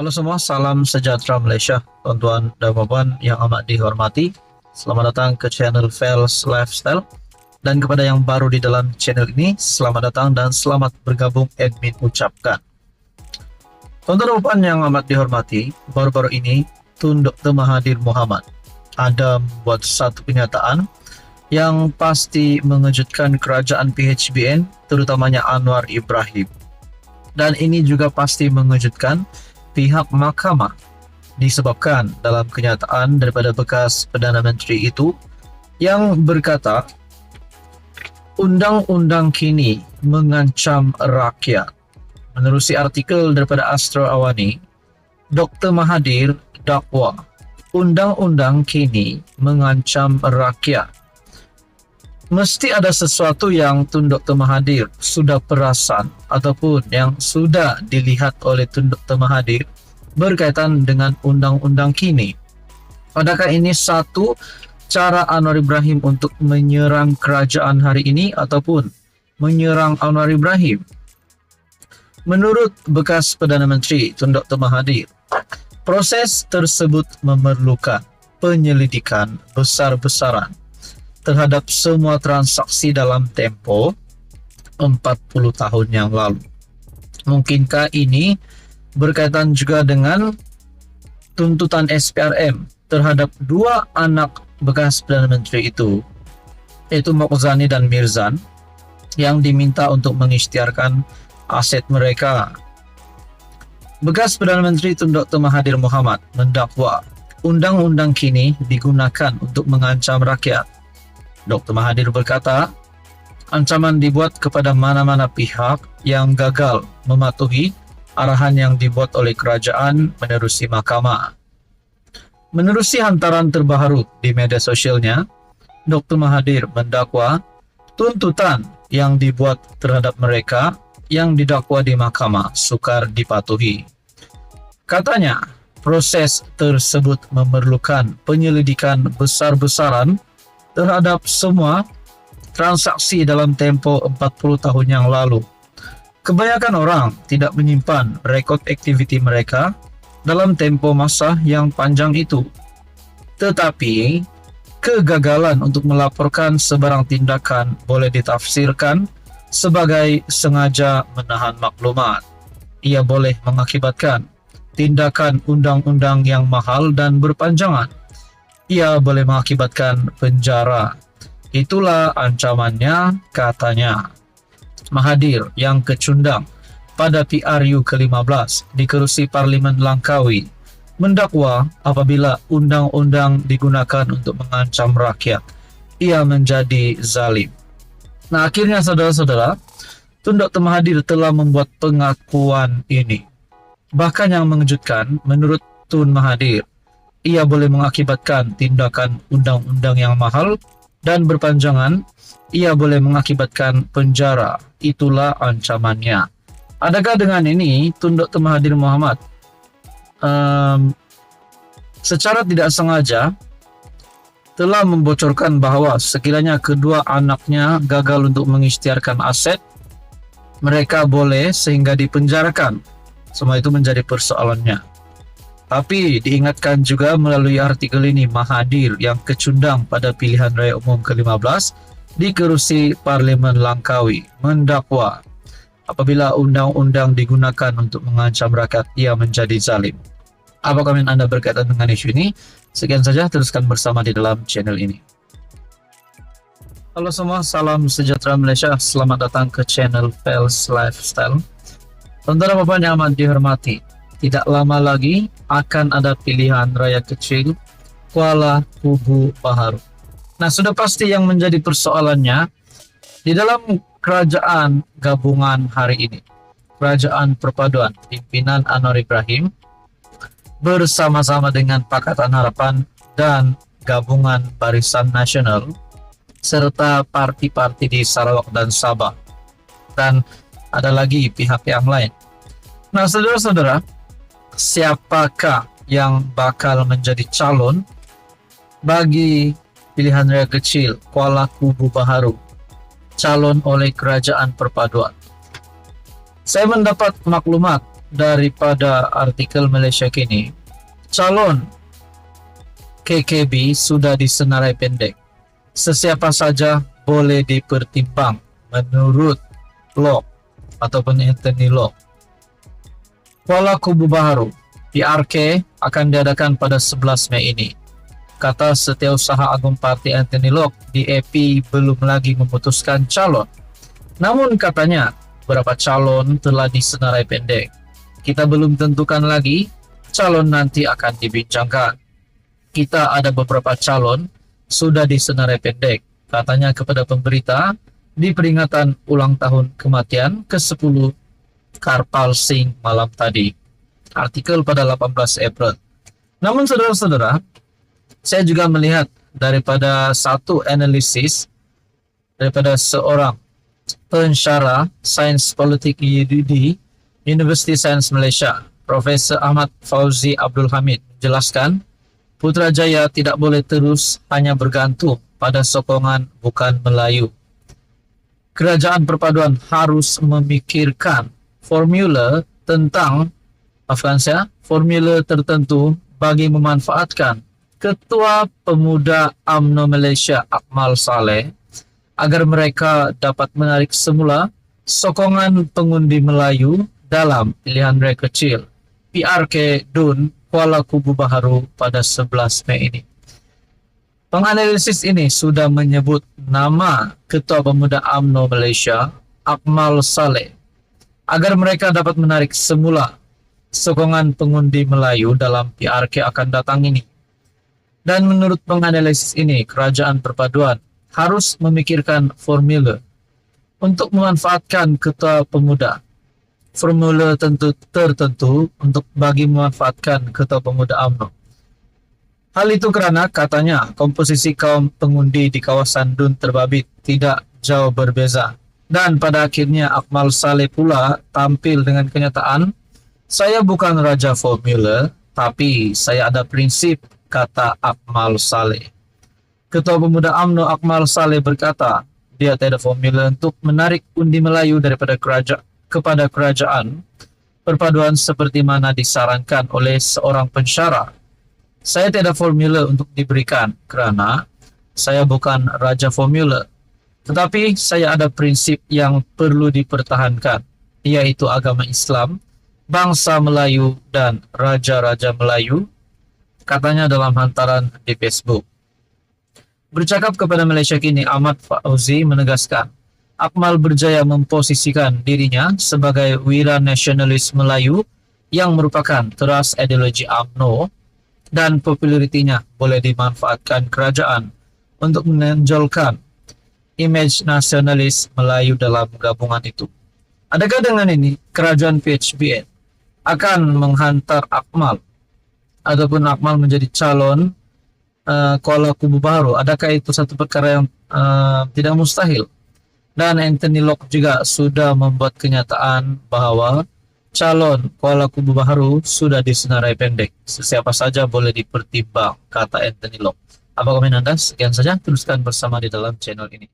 Halo semua, salam sejahtera Malaysia, tuan-tuan dan puan yang amat dihormati. Selamat datang ke channel Fels Lifestyle. Dan kepada yang baru di dalam channel ini, selamat datang dan selamat bergabung admin ucapkan. Tuan-tuan dan puan yang amat dihormati, baru-baru ini Tun Dr. Mahathir Mohamad ada membuat satu pernyataan yang pasti mengejutkan kerajaan PHBN, terutamanya Anwar Ibrahim. Dan ini juga pasti mengejutkan pihak mahkamah, disebabkan dalam kenyataan daripada bekas Perdana Menteri itu yang berkata undang-undang kini mengancam rakyat. Menerusi artikel daripada Astro Awani, Dr. Mahathir dakwa undang-undang kini mengancam rakyat. Mesti ada sesuatu yang Tun Dr. Mahathir sudah perasan ataupun yang sudah dilihat oleh Tun Dr. Mahathir berkaitan dengan undang-undang kini. Adakah ini satu cara Anwar Ibrahim untuk menyerang kerajaan hari ini ataupun menyerang Anwar Ibrahim? Menurut bekas Perdana Menteri Tun Dr. Mahathir, proses tersebut memerlukan penyelidikan besar-besaran terhadap semua transaksi dalam tempo 40 tahun yang lalu. Mungkinkah ini berkaitan juga dengan tuntutan SPRM terhadap dua anak bekas Perdana Menteri itu, yaitu Mokzani dan Mirzan, yang diminta untuk mengisytiharkan aset mereka. Bekas Perdana Menteri Tun Dr. Mahathir Mohamad mendakwa undang-undang kini digunakan untuk mengancam rakyat. Dr. Mahathir berkata, ancaman dibuat kepada mana-mana pihak yang gagal mematuhi arahan yang dibuat oleh kerajaan menerusi mahkamah. Menerusi hantaran terbaru di media sosialnya, Dr. Mahathir mendakwa tuntutan yang dibuat terhadap mereka yang didakwa di mahkamah sukar dipatuhi. Katanya, proses tersebut memerlukan penyelidikan besar-besaran terhadap semua transaksi dalam tempo 40 tahun yang lalu. Kebanyakan orang tidak menyimpan rekod aktiviti mereka dalam tempo masa yang panjang itu. Tetapi, kegagalan untuk melaporkan sebarang tindakan boleh ditafsirkan sebagai sengaja menahan maklumat. Ia boleh mengakibatkan tindakan undang-undang yang mahal dan berpanjangan. Ia boleh mengakibatkan penjara. Itulah ancamannya, katanya. Mahathir yang kecundang pada PRU ke-15 di kerusi Parlimen Langkawi mendakwa apabila undang-undang digunakan untuk mengancam rakyat, ia menjadi zalim. Nah, akhirnya saudara-saudara, Tun Dr. Mahathir telah membuat pengakuan ini. Bahkan yang mengejutkan, menurut Tun Mahathir, ia boleh mengakibatkan tindakan undang-undang yang mahal dan berpanjangan. Ia boleh mengakibatkan penjara. Itulah ancamannya. Adakah dengan ini Tun Dr. Mahathir Mohamad secara tidak sengaja telah membocorkan bahawa sekiranya kedua anaknya gagal untuk mengisytiharkan aset, mereka boleh sehingga dipenjarakan. Semua itu menjadi persoalannya. Tapi diingatkan juga melalui artikel ini, Mahathir yang kecundang pada pilihan raya umum ke-15 di kerusi Parlimen Langkawi mendakwa apabila undang-undang digunakan untuk mengancam rakyat, ia menjadi zalim. Apa komen Anda berkaitan dengan isu ini? Sekian saja, teruskan bersama di dalam channel ini. Halo semua, salam sejahtera Malaysia. Selamat datang ke channel Fels Lifestyle. Tuan-tuan dan puan yang amat dihormati, tidak lama lagi akan ada pilihan raya kecil Kuala Kubu Baharu. Nah, sudah pasti yang menjadi persoalannya di dalam kerajaan gabungan hari ini, kerajaan perpaduan pimpinan Anwar Ibrahim bersama-sama dengan Pakatan Harapan dan gabungan Barisan Nasional serta parti-parti di Sarawak dan Sabah, dan ada lagi pihak yang lain. Nah, saudara-saudara, siapakah yang bakal menjadi calon bagi pilihan raya kecil Kuala Kubu Baharu, calon oleh kerajaan perpaduan? Saya mendapat maklumat daripada artikel Malaysia Kini, calon KKB sudah disenarai pendek. Sesiapa saja boleh dipertimbang menurut Locke ataupun Anthony Locke. Kuala Kubu Baharu PRK akan diadakan pada 11 Mei ini. Kata Setiausaha Agung Parti Anthony Locke, DAP belum lagi memutuskan calon. Namun katanya beberapa calon telah disenarai pendek. Kita belum tentukan lagi, calon nanti akan dibincangkan. Kita ada beberapa calon sudah disenarai pendek, katanya kepada pemberita di peringatan ulang tahun kematian ke-10 Karpal Singh malam tadi. Artikel pada 18 April. Namun saudara-saudara, saya juga melihat daripada satu analisis daripada seorang pensyarah sains politik UUD Universiti Sains Malaysia, Profesor Ahmad Fauzi Abdul Hamid menjelaskan Putrajaya tidak boleh terus hanya bergantung pada sokongan bukan Melayu. Kerajaan perpaduan harus memikirkan formula tertentu bagi memanfaatkan Ketua Pemuda UMNO Malaysia Akmal Saleh agar mereka dapat menarik semula sokongan pengundi Melayu dalam pilihan raya kecil PRK DUN Kuala Kubu Baharu pada 11 Mei ini. Penganalisis ini sudah menyebut nama Ketua Pemuda UMNO Malaysia Akmal Saleh agar mereka dapat menarik semula sokongan pengundi Melayu dalam PRK akan datang ini. Dan menurut penganalisis ini, Kerajaan Perpaduan harus memikirkan formula untuk memanfaatkan Ketua Pemuda. Formula tertentu untuk bagi memanfaatkan Ketua Pemuda UMNO. Hal itu kerana katanya komposisi kaum pengundi di kawasan DUN terbabit tidak jauh berbeza. Dan pada akhirnya Akmal Saleh pula tampil dengan kenyataan, saya bukan raja formula, tapi saya ada prinsip, kata Akmal Saleh. Ketua Pemuda UMNO Akmal Saleh berkata, dia tidak ada formula untuk menarik undi Melayu kepada kerajaan perpaduan seperti mana disarankan oleh seorang pensyarah. Saya tidak ada formula untuk diberikan kerana saya bukan raja formula. Tetapi saya ada prinsip yang perlu dipertahankan, yaitu agama Islam, bangsa Melayu dan raja-raja Melayu, katanya dalam hantaran di Facebook. Bercakap kepada Malaysia Kini, Ahmad Fauzi menegaskan, Akmal berjaya memposisikan dirinya sebagai wira nasionalis Melayu yang merupakan teras ideologi UMNO dan popularitinya boleh dimanfaatkan kerajaan untuk menonjolkan imej nasionalis Melayu dalam gabungan itu. Adakah dengan ini kerajaan PHBN akan menghantar Akmal ataupun Akmal menjadi calon Kuala Kubu Baharu? Adakah itu satu perkara yang tidak mustahil? Dan Anthony Locke juga sudah membuat kenyataan bahawa calon Kuala Kubu Baharu sudah disenarai pendek. Sesiapa saja boleh dipertimbang, kata Anthony Locke. Apa komen anda? Sekian saja, teruskan bersama di dalam channel ini.